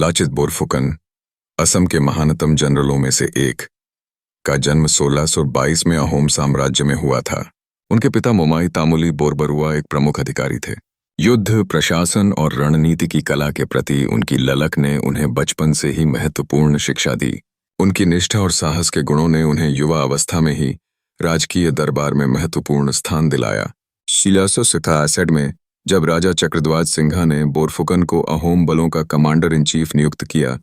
लाचित बोरफुकन असम के महानतम जनरलों में से एक का जन्म 1622 में अहोम साम्राज्य में हुआ था। उनके पिता मोमाई तामुली बोरबरुआ एक प्रमुख अधिकारी थे। युद्ध, प्रशासन और रणनीति की कला के प्रति उनकी ललक ने उन्हें बचपन से ही महत्वपूर्ण शिक्षा दी। उनकी निष्ठा और साहस के गुणों ने उन्हें युवा अवस्था में ही राजकीय दरबार में महत्वपूर्ण स्थान दिलाया। 1667 में जब राजा चक्रध्वज सिंघा ने बोरफुकन को अहोम बलों का कमांडर इन चीफ नियुक्त किया,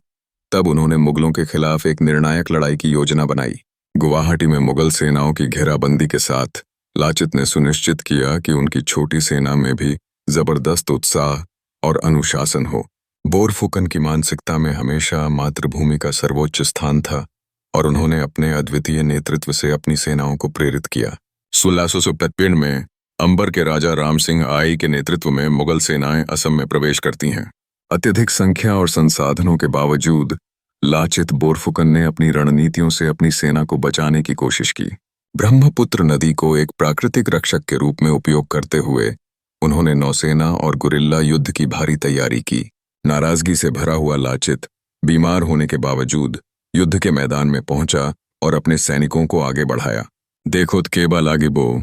तब उन्होंने मुगलों के खिलाफ एक निर्णायक लड़ाई की योजना बनाई। गुवाहाटी में मुगल सेनाओं की घेराबंदी के साथ लाचित ने सुनिश्चित किया कि उनकी छोटी सेना में भी जबरदस्त उत्साह और अनुशासन हो। बोरफुकन की मानसिकता में हमेशा मातृभूमि का सर्वोच्च स्थान था और उन्होंने अपने अद्वितीय नेतृत्व से अपनी सेनाओं को प्रेरित किया। 1653 में अंबर के राजा राम सिंह आई के नेतृत्व में मुगल सेनाएं असम में प्रवेश करती हैं। अत्यधिक संख्या और संसाधनों के बावजूद लाचित बोरफुकन ने अपनी रणनीतियों से अपनी सेना को बचाने की कोशिश की। ब्रह्मपुत्र नदी को एक प्राकृतिक रक्षक के रूप में उपयोग करते हुए उन्होंने नौसेना और गुरिल्ला युद्ध की भारी तैयारी की। नाराजगी से भरा हुआ लाचित बीमार होने के बावजूद युद्ध के मैदान में पहुंचा और अपने सैनिकों को आगे बढ़ाया। देखो केबा लागिबो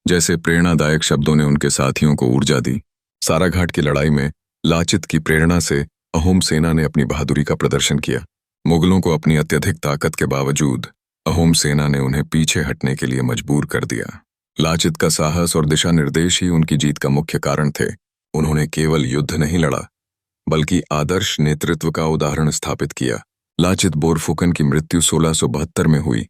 जैसे प्रेरणादायक शब्दों ने उनके साथियों को ऊर्जा दी। साराघाट की लड़ाई में लाचित की प्रेरणा से अहोम सेना ने अपनी बहादुरी का प्रदर्शन किया। मुगलों को अपनी अत्यधिक ताकत के बावजूद अहोम सेना ने उन्हें पीछे हटने के लिए मजबूर कर दिया। लाचित का साहस और दिशा निर्देश ही उनकी जीत का मुख्य कारण थे। उन्होंने केवल युद्ध नहीं लड़ा, बल्कि आदर्श नेतृत्व का उदाहरण स्थापित किया। लाचित बोरफुकन की मृत्यु 1672 में हुई,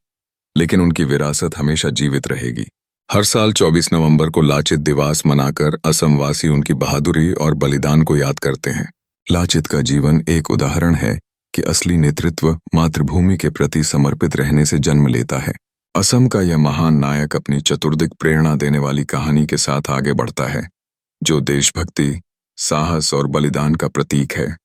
लेकिन उनकी विरासत हमेशा जीवित रहेगी। हर साल 24 नवंबर को लाचित दिवस मनाकर असमवासी उनकी बहादुरी और बलिदान को याद करते हैं। लाचित का जीवन एक उदाहरण है कि असली नेतृत्व मातृभूमि के प्रति समर्पित रहने से जन्म लेता है। असम का यह महान नायक अपनी चतुर्दिक प्रेरणा देने वाली कहानी के साथ आगे बढ़ता है, जो देशभक्ति, साहस और बलिदान का प्रतीक है।